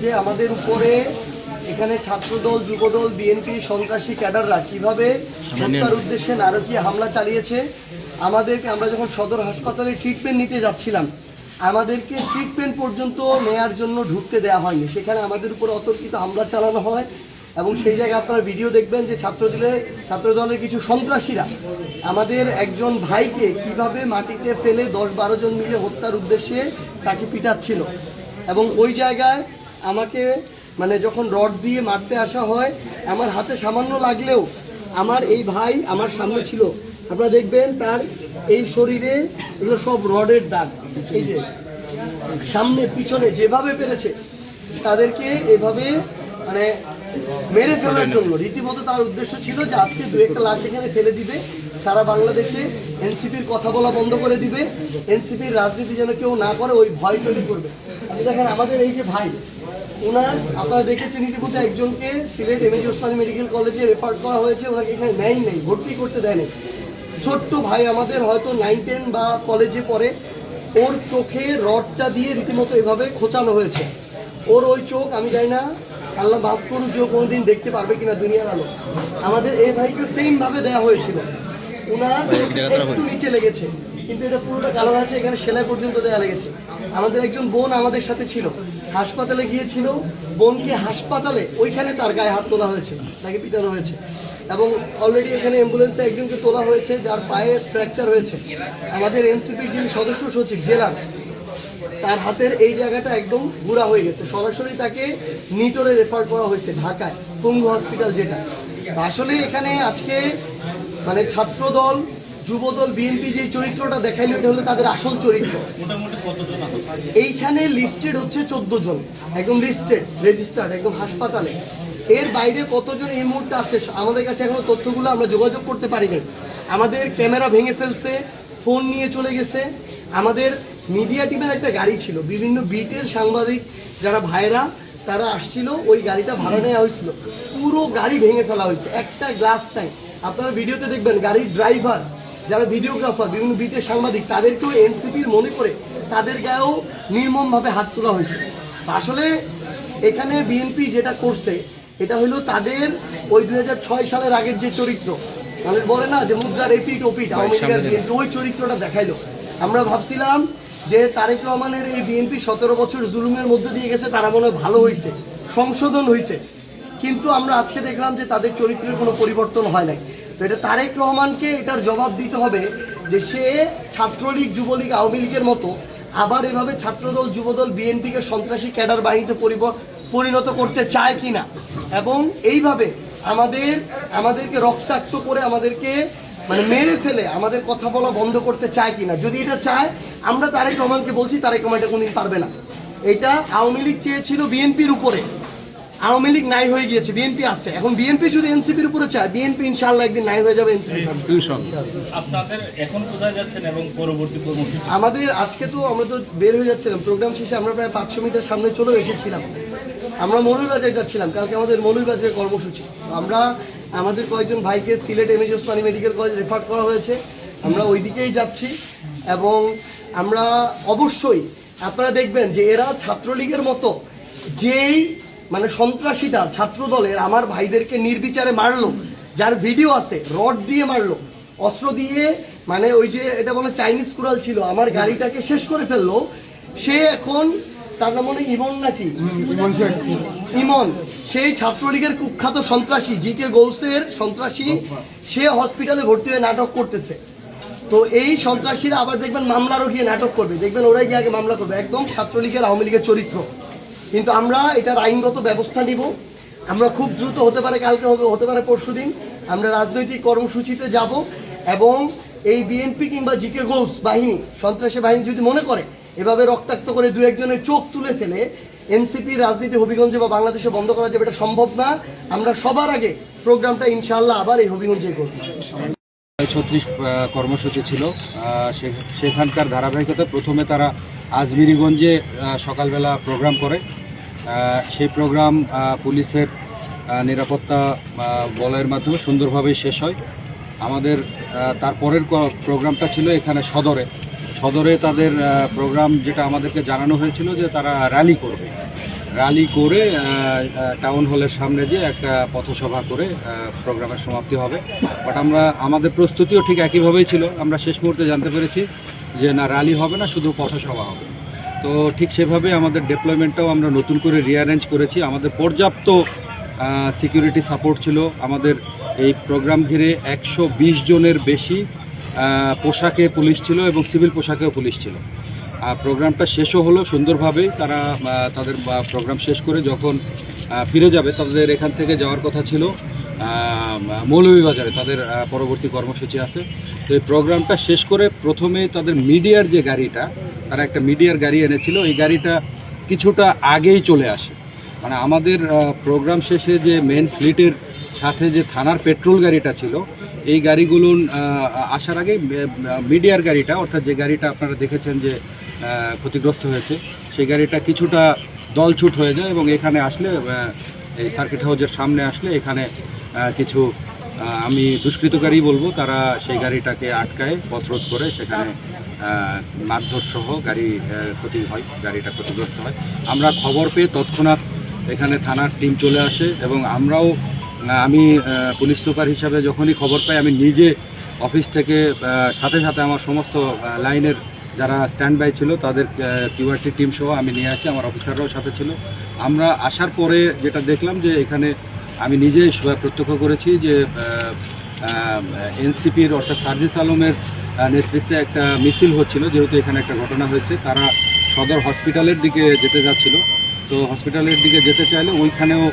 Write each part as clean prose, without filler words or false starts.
যে আমাদের উপরে এখানে ছাত্রদল যুবদল বিএনপি সন্ত্রাসী ক্যাডাররা কিভাবে হত্যার উদ্দেশ্যে নারকীয় হামলা চালিয়েছে। আমাদেরকে আমরা যখন সদর হাসপাতালে ট্রিটমেন্ট নিতে যাচ্ছিলাম আমাদেরকে ট্রিটমেন্ট পর্যন্ত নেয়ার জন্য ঢুকতে দেওয়া হয়নি। সেখানে আমাদের উপর অতর্কিত হামলা চালানো হয় এবং সেই জায়গায় আপনারা ভিডিও দেখবেন যে ছাত্রদলের কিছু সন্ত্রাসীরা আমাদের একজন ভাইকে কিভাবে মাটিতে ফেলে 10-12 জন মিলে হত্যার উদ্দেশ্যে তাকে পিটাচ্ছিল। এবং ওই জায়গায় আমাকে যখন রড দিয়ে মারতে আসা হয় আমার হাতে সামান্য লাগলেও আমার এই ভাই আমার সামনে ছিল, আপনারা দেখবেন তার এই শরীরে এগুলো সব রডের দাগ। এই যে সামনে পিছনে যেভাবে পেরেছে তাদেরকে এভাবে মেরে ফেলার জন্য রীতিমতো তার উদ্দেশ্য ছিল যে আজকে 2-1টা লাশ এখানে ফেলে দিবে, সারা বাংলাদেশে এনসিপির কথা বলা বন্ধ করে দিবে, এনসিপির রাজনীতি যেন কেউ না করে ওই ভয় তৈরি করবে। আপনি দেখেন আমাদের এই যে ভাই ওনার আপনারা দেখেছেন রীতিমতো একজনকে সিলেট এমএজি ওসমানী মেডিকেল কলেজে রেফার করা হয়েছে, ওনাকে এখানে নেই ভর্তি করতে দেয়নি। ছোট্ট ভাই আমাদের হয়তো 9-10 বা কলেজে পড়ে, ওর চোখে রডটা দিয়ে রীতিমতো এভাবে খোঁচানো হয়েছে। ওর ওই চোখ আমি জানি না আল্লাহ মাফ করুন যে ও কোনোদিন দেখতে পারবে কিনা দুনিয়ার আলো। আমাদের এই ভাইকে সেম ভাবে দেওয়া হয়েছিল, ওনার একটু নিচে লেগেছে কিন্তু এটা পুরোটা কালো আছে, এখানে সেলাই পর্যন্ত দেওয়া লেগেছে। আমাদের একজন বোন আমাদের সাথে ছিল, হাসপাতালে গিয়েছিল, বোনকে হাসপাতালে ওইখানে তার গায়ে হাত তোলা হয়েছে, তাকে পিটানো হয়েছে এবং অলরেডি এখানে অ্যাম্বুলেন্সে একজনকে তোলা হয়েছে যার পায়ে ফ্র্যাকচার হয়েছে। আমাদের এনসিপির যিনি সদস্য সচিব জেলার, তার হাতের এই জায়গাটা একদম গুঁড়া হয়ে গেছে, সরাসরি তাকে নিটোরে রেফার করা হয়েছে ঢাকায় পঙ্গু হসপিটাল যেটা। আসলে এখানে আজকে ছাত্রদল যুবদল বিএনপি যে চরিত্রটা দেখাইলো এটা হলো তাদের আসল চরিত্র। এইখানে লিস্টেড হচ্ছে 14 জন, একদম লিস্টেড রেজিস্টার্ড একদম হাসপাতালে। এর বাইরে কতজন এই মুহূর্তে আছে আমাদের কাছে এখনো তথ্যগুলো আমরা যোগাযোগ করতে পারিনি। আমাদের ক্যামেরা ভেঙে ফেলছে, ফোন নিয়ে চলে গেছে। আমাদের মিডিয়া টিমের একটা গাড়ি ছিল, বিভিন্ন বিটের সাংবাদিক যারা ভাইরা তারা আসছিল, ওই গাড়িটা ভাড়া নেওয়া হয়েছিল, পুরো গাড়ি ভেঙে ফেলা হয়েছে, একটা গ্লাস নাই। আপনারা ভিডিওতে দেখবেন গাড়ির ড্রাইভার যারা ভিডিওগ্রাফার বিভিন্ন বিটের সাংবাদিক তাদেরকেও এনসিপির মনে করে তাদের গায়েও নির্মমভাবে হাত তোলা হয়েছে। আসলে এখানে বিএনপি যেটা করছে এটা হলো তাদের ওই 2006 সালের আগের যে চরিত্র বলে না যে মুদ্রার এপিট ওপিট আওয়ামী লীগের বিএনপি, ওই চরিত্রটা দেখাইলো। আমরা ভাবছিলাম যে তারেক রহমানের এই বিএনপি 17 বছর জুলুমের মধ্যে দিয়ে গেছে, তারা মনে হয় ভালো হয়েছে, সংশোধন হয়েছে, কিন্তু আমরা আজকে দেখলাম যে তাদের চরিত্রের কোনো পরিবর্তন হয় নাই। তো এটা তারেক রহমানকে এটার জবাব দিতে হবে যে সে ছাত্রলীগ যুবলীগ আওয়ামী লীগের মতো আবার এভাবে ছাত্রদল যুবদল বিএনপিকে সন্ত্রাসী ক্যাডার বাহিনীতে পরিণত করতে চায় কিনা, এবং এইভাবে আমাদেরকে রক্তাক্ত করে আমাদেরকে মেরে ফেলে আমাদের কথা বলা বন্ধ করতে চায় কিনা। যদি এটা চায় আমরা তারেক রহমানকে বলছি তারেক রহমান এটা কোনদিন পারবে না। এটা আওয়ামী লীগ চেয়েছিল বিএনপির উপরে, আওয়ামী লীগ নাই হয়ে গিয়েছে, বিএনপি আছে। এখন বিএনপি যদি এনসিপির উপরে চায় বিএনপি ইনশাআল্লাহ একদিন নাই হয়ে যাবে এনসিপি। আপনাদের এখন কোথায় যাচ্ছেন এবং পরবর্তী কর্মসূচি? আমাদের আজকে তো আমরা তো বের হয়ে যাচ্ছিলাম, প্রোগ্রাম শেষে আমরা প্রায় 500 মিটার সামনে চলে এসেছিলাম। আমরা মৌলভীবাজার যাচ্ছিলাম, কালকে আমাদের মৌলভীবাজারের কর্মসূচি। আমরা আমাদের কয়েকজন ভাইকে Sylhet MAG Osmani medical college refer করা হয়েছে, আমরা ওই দিকেই যাচ্ছি। এবং আমরা অবশ্যই আপনারা দেখবেন যে এরা ছাত্রলীগের মতো যেই সন্ত্রাসীটা ছাত্র দলের আমার ভাইদেরকে নির্বিচারে মারলো, যার ভিডিও আছে, রড দিয়ে মারলো, অস্ত্র দিয়ে ওই যে এটা চাইনিজ কুড়াল ছিল, আমার গাড়িটাকে শেষ করে ফেললো। সে এখন তার নাম ইমন নাকি ইমন, সেই ছাত্রলীগের কুখ্যাত সন্ত্রাসী জিকে গৌসের সন্ত্রাসী, সে হসপিটালে ভর্তি হয়ে নাটক করতেছে। তো এই সন্ত্রাসীরা আবার দেখবেন মামলারও গিয়ে নাটক করবে, দেখবেন ওরাই গিয়ে আগে মামলা করবে, একদম ছাত্রলীগের আওয়ামী লীগের চরিত্র। কিন্তু আমরা এটার আইনগত ব্যবস্থা নিব, আমরা খুব দ্রুত হতে পারে কালকে হবে, হতে পারে পরশুদিন আমরা রাজনৈতিক কর্মসূচিতে যাব। এবং এই বিএনপি কিংবা জিকে গৌস বাহিনী সন্ত্রাসী বাহিনী যদি মনে করে এভাবে রক্তাক্ত করে 2-1 জনের চোখ তুলে ফেলে এনসিপির রাজনীতি হবিগঞ্জে বা বাংলাদেশে বন্ধ করা যাবে, এটা সম্ভব না। আমরা সবার আগে প্রোগ্রামটা ইনশাআল্লাহ আবার এই হবিগঞ্জে করব। 36 কর্মসূচি ছিল, সেখানকার ধারাবাহিকতা প্রথমে তারা আজমিরিগঞ্জে সকালবেলা প্রোগ্রাম করে। সেই প্রোগ্রাম পুলিশের নিরাপত্তা বলয়ের মাধ্যমে সুন্দরভাবে শেষ হয়। আমাদের তারপরের প্রোগ্রামটা ছিল এখানে সদরে তাদের প্রোগ্রাম, যেটা আমাদেরকে জানানো হয়েছিল যে তারা র্যালি করবে। র্যালি করে টাউন হলের সামনে যে একটা পথসভা করে প্রোগ্রামের সমাপ্তি হবে। বাট আমাদের প্রস্তুতিও ঠিক একইভাবেই ছিল। আমরা শেষ মুহূর্তে জানতে পেরেছি যে না, র্যালি হবে না, শুধু পথসভা হবে। তো ঠিক সেভাবে আমাদের ডেপ্লয়মেন্টটাও আমরা নতুন করে রিঅ্যারেঞ্জ করেছি। আমাদের পর্যাপ্ত সিকিউরিটি সাপোর্ট ছিল। আমাদের এই প্রোগ্রাম ঘিরে 120 জনের বেশি পোশাকে পুলিশ ছিল এবং সিভিল পোশাকেও পুলিশ ছিল। প্রোগ্রামটা শেষও হলো সুন্দরভাবেই। তারা তাদের প্রোগ্রাম শেষ করে যখন ফিরে যাবে, তাদের এখান থেকে যাওয়ার কথা ছিল মৌলভীবাজারে, তাদের পরবর্তী কর্মসূচি আছে। তো এই প্রোগ্রামটা শেষ করে প্রথমে তাদের মিডিয়ার যে গাড়িটা, তারা একটা মিডিয়ার গাড়ি এনেছিল, এই গাড়িটা কিছুটা আগেই চলে আসে। মানে আমাদের প্রোগ্রাম শেষে যে মেন ফ্লিটের সাথে যে থানার পেট্রোল গাড়িটা ছিল, এই গাড়িগুলো আসার আগে মিডিয়ার গাড়িটা, অর্থাৎ যে গাড়িটা আপনারা দেখেছেন যে ক্ষতিগ্রস্ত হয়েছে, সেই গাড়িটা কিছুটা দলছুট হয়ে যায় এবং এখানে আসলে, এই সার্কিট হাউসের সামনে আসলে, এখানে কিছু আমি দুষ্কৃতকারী বলবো, তারা সেই গাড়িটাকে আটকায় পথরোধ করে সেখানে মারধর সহ গাড়ি ক্ষতি হয়, গাড়িটা ক্ষতিগ্রস্ত হয়। আমরা খবর পেয়ে তৎক্ষণাৎ এখানে থানার টিম চলে আসে এবং আমি পুলিশ সুপার হিসাবে যখনই খবর পাই, আমি নিজে অফিস থেকে সাথে সাথে আমার সমস্ত লাইনের যারা স্ট্যান্ড বাই ছিল তাদের কিউআরটি টিম সহ আমি নিয়ে আসি, আমার অফিসাররাও সাথে ছিল। আমরা আসার পরে যেটা দেখলাম যে এখানে আমি নিজে প্রত্যক্ষ করেছি যে এনসিপির অর্থাৎ সার্জিস আলমের নেতৃত্বে একটা মিছিল হচ্ছিল, যেহেতু এখানে একটা ঘটনা হয়েছে। তারা সদর হসপিটালের দিকে যেতে যাচ্ছিল। তো হসপিটালের দিকে যেতে চাইলে ওইখানেও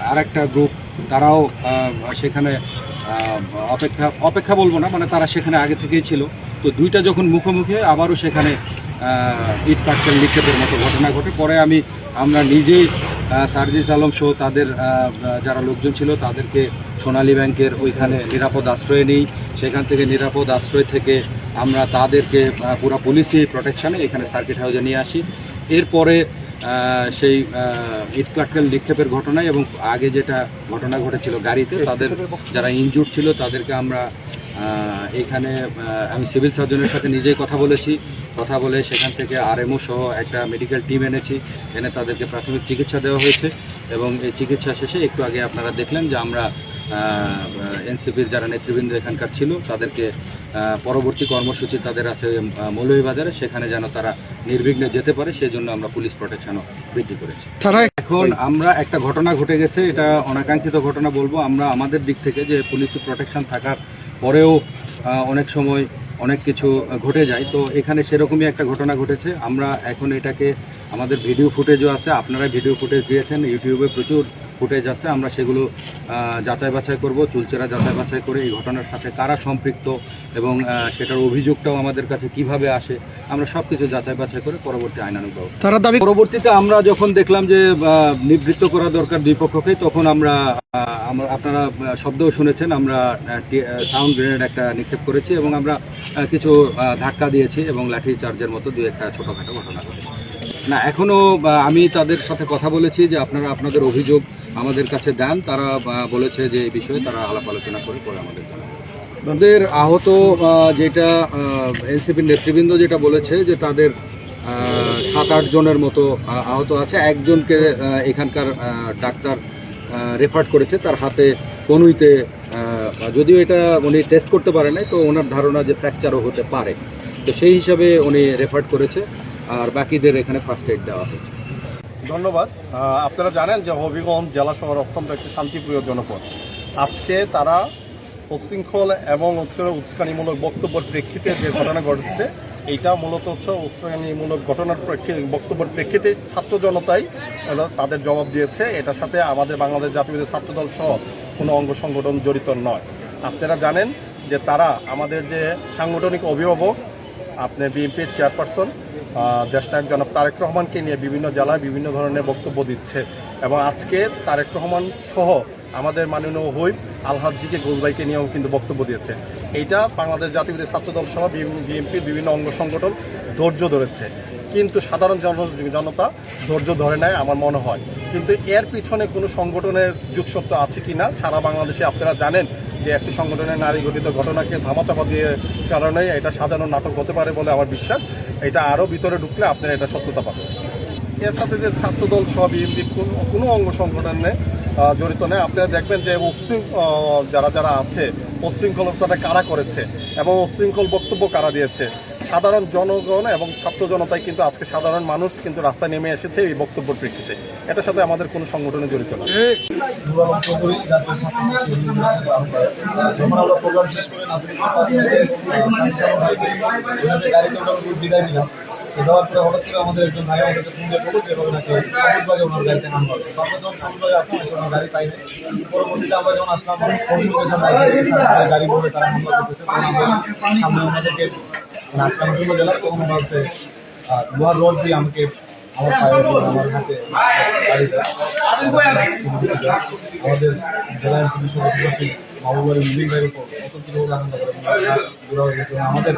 আর একটা গ্রুপ, তারাও সেখানে অপেক্ষা বলবো না, মানে তারা সেখানে আগে থেকেই ছিল। তো দুইটা যখন মুখোমুখি, আবারও সেখানে ইট পাটকেল নিক্ষেপের মতো ঘটনা ঘটে। পরে আমরা নিজেই সার্জিস আলম সহ তাদের যারা লোকজন ছিল তাদেরকে সোনালী ব্যাংকের ওইখানে নিরাপদ আশ্রয়ে নিই। সেখান থেকে নিরাপদ আশ্রয় থেকে আমরা তাদেরকে পুরো পুলিশি প্রোটেকশনে এখানে সার্কিট হাউসে নিয়ে আসি। এরপরে সেই ইট পাটকেল নিক্ষেপের ঘটনায় এবং আগে যেটা ঘটনা ঘটেছিল গাড়িতে, তাদের যারা ইনজুর্ড ছিল তাদেরকে আমরা এখানে, আমি সিভিল সার্জনের সাথে নিজেই কথা বলে সেখান থেকে আরএমও সহ একটা মেডিকেল টিম এনে তাদেরকে প্রাথমিক চিকিৎসা দেওয়া হয়েছে। এবং এই চিকিৎসা শেষে একটু আগে আপনারা দেখলেন যে আমরা এনসিপির যারা নেতৃবৃন্দ এখানকার ছিল তাদেরকে পরবর্তী কর্মসূচি তাদের আছে মৌলভীবাজারে, সেখানে যেন তারা নির্বিঘ্নে যেতে পারে সেই জন্য আমরা পুলিশ প্রোটেকশনও বৃদ্ধি করেছি। এখন আমরা একটা ঘটনা ঘটে গেছে, এটা অনাকাঙ্ক্ষিত ঘটনা বলবো আমরা আমাদের দিক থেকে, যে পুলিশি প্রোটেকশন থাকার পরেও অনেক সময় অনেক কিছু ঘটে যায়। তো এখানে সেরকমই একটা ঘটনা ঘটেছে। আমরা এখন এটাকে, আমাদের ভিডিও ফুটেজও আছে, আপনারা ভিডিও ফুটেজ দিয়েছেন, ইউটিউবে প্রচুর ফুটেজ আছে। আমরা সেগুলো যাচাই বাছাই করব, চুলচেরা যাচাই বাছাই করে এই ঘটনার সাথে কারা সম্পৃক্ত এবং সেটার অভিযোগটাও আমাদের কাছে কিভাবে আসে, আমরা সব কিছু যাচাই বাছাই করে পরবর্তী আইনানুগ ব্যবস্থা। পরবর্তীতে আমরা যখন দেখলাম যে নিবৃত্ত করা দরকার দুই পক্ষকেই, তখন আপনারা শব্দও শুনেছেন, আমরা সাউন্ড গ্রেনেড একটা নিক্ষেপ করেছি এবং আমরা কিছু ধাক্কা দিয়েছি এবং লাঠি চার্জের মতো দুই একটা ছোটোখাটো ঘটনা ঘটেছে। না, এখনও আমি তাদের সাথে কথা বলেছি যে আপনারা আপনাদের অভিযোগ আমাদের কাছে দেন। তারা বলেছে যে এই বিষয়ে তারা আলাপ আলোচনা করে পরে আমাদের জানাবে। তাদের আহত, যেটা এনসিপির নেতৃবৃন্দ যেটা বলেছে যে তাদের 7-8 জনের মতো আহত আছে। একজনকে এখানকার ডাক্তার রেফার করেছে, তার হাতে কনুইতে, যদিও এটা উনি টেস্ট করতে পারে নাই, তো ওনার ধারণা যে ফ্র্যাকচারও হতে পারে, তো সেই হিসাবে উনি রেফার করেছে। আর বাকিদের এখানে ফার্স্ট এড দেওয়া হয়েছে। ধন্যবাদ। আপনারা জানেন যে হবিগঞ্জ জেলা শহর অত্যন্ত একটি শান্তিপ্রিয় জনপদ। আজকে তারা উচ্ছৃঙ্খল এবং উস্কানিমূলক বক্তব্যের প্রেক্ষিতে যে ঘটনা ঘটেছে, এইটা মূলত উস্কানিমূলক ঘটনার বক্তব্যের প্রেক্ষিতে ছাত্র জনতাই তাদের জবাব দিয়েছে। এটার সাথে আমাদের বাংলাদেশ জাতীয়তাবাদী ছাত্রদল সহ কোনো অঙ্গ সংগঠন জড়িত নয়। আপনারা জানেন যে তারা আমাদের যে সাংগঠনিক অভিভাবক, আপনার বিএনপির চেয়ারপারসন দেশনায়ক জনাব তারেক রহমানকে নিয়ে বিভিন্ন জেলায় বিভিন্ন ধরনের বক্তব্য দিচ্ছে এবং আজকে তারেক রহমান সহ আমাদের মাননীয় হুইপ আলহাজ্জিকে গোলবাইকে নিয়েও কিন্তু বক্তব্য দিয়েছে। এইটা বাংলাদেশ জাতীয়তাবাদী ছাত্রদল সহ বিএনপির বিভিন্ন অঙ্গ সংগঠন ধৈর্য ধরেছে, কিন্তু সাধারণ জনতা ধৈর্য ধরে নেয় আমার মনে হয়। কিন্তু এর পিছনে কোনো সংগঠনের যুগসত্য আছে কি না সারা বাংলাদেশে আপনারা জানেন যে একটি সংগঠনের নারী গঠিত ঘটনাকে ধামাচাপা দিয়ে কারণে এটা সাজানো নাটক হতে পারে বলে আমার বিশ্বাস। এটা আরও ভিতরে ঢুকলে আপনারা এটা সত্যতা পাবেন। এর সাথে যে ছাত্রদল সহ বিএনপির কোনো অঙ্গ সংগঠনে জড়িত নেই। আপনারা দেখবেন যে যারা যারা আছে উচ্ছৃঙ্খলতাটা কারা করেছে এবং উচ্ছৃঙ্খল বক্তব্য কারা দিয়েছে, সাধারণ জনগণ এবং ছাত্র জনতায় কিন্তু আজকে সাধারণ মানুষ কিন্তু রাস্তায় নেমে এসেছে এই বক্তব্যের প্রেক্ষিতে। এটার সাথে আমাদের কোনো সংগঠনে জড়িত না। যখন আমরা প্রোগ্রাম শেষ করে বিদায় নিলাম, দেওয়ার পরে হঠাৎ করে আমাদের একজন ভাই আমাদেরকে ফোন দিয়ে বলল যেভাবে নাকি সবুজবাগে ওনার গাড়িতে নাম পাবে। আমরা যখন সবুজবাগে আসলাম এসে ওনার গাড়ি পাই নাই। পরবর্তীতে আমরা যখন আসলাম কমিউনিকেশন গাড়ি বলে তারা হামলা করতেছে, তখন আমরা সামনে ওনাদেরকে আটকানোর জন্য গেলাম। তখন ওরা হচ্ছে লোহার রড দিয়ে আমাকে আমার পায়ে আমার হাতে গাড়িতে আমাদের জেলা এনসিপি সভাপতি মাহবুবের মিলিং ভাইয়ের উপর অতন্ত্রভাবে আনন্দ করে ঘোরা হয়ে গেছে। আমাদের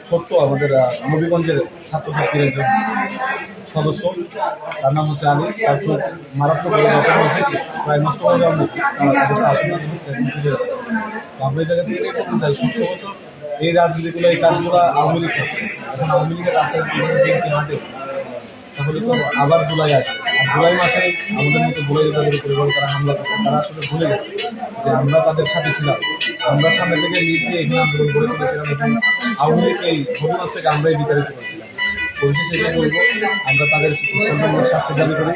ছোট্ট আমাদের নবীগঞ্জের ছাত্র শক্তির একজন সদস্য, তার নাম হচ্ছে আলী, তার চোখ মারাত্মক হয়েছে, প্রায় নষ্ট হয়ে যাওয়ার মতো আমরা এই জায়গা থেকে বলতে চাই 17 বছর এই রাজনীতিগুলো এই কাজগুলো আওয়ামী লীগ করছে। এখন আওয়ামী লীগের রাস্তায় হাঁটে তাহলে তো আবার জুলাই আসবে, আর জুলাই মাসে আমাদের মতো জুলাই তাদের পরিবারে তারা হামলা করছে। তারা আসলে ভুলে গেছে যে আমরা তাদের সাথে ছিলাম, আমরা সামনে থেকে লিড দিয়ে এখানে আন্দোলন গড়ে তুলেছিলাম এবং আওয়ামী লীগ এই হবিগঞ্জ থেকে আমরাই বিতাড়িত করেছিলাম। পরিশেষে এটাই বলবো, আমরা তাদের সম্পূর্ণ শাস্তি দাবি করি।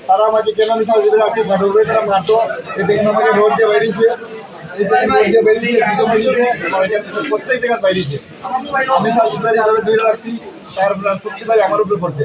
তারা আমাকে কেন আমি সার্জিত রাখতে তারা মারতো, দেখুন আমাকে রোড দিয়ে বেরিয়েছে, প্রত্যেক জায়গায় বাইরেছে। আমি সার্জিত ভাই 2 রাখছি, তার শক্তি ভাই আমার উপরে পড়ছে।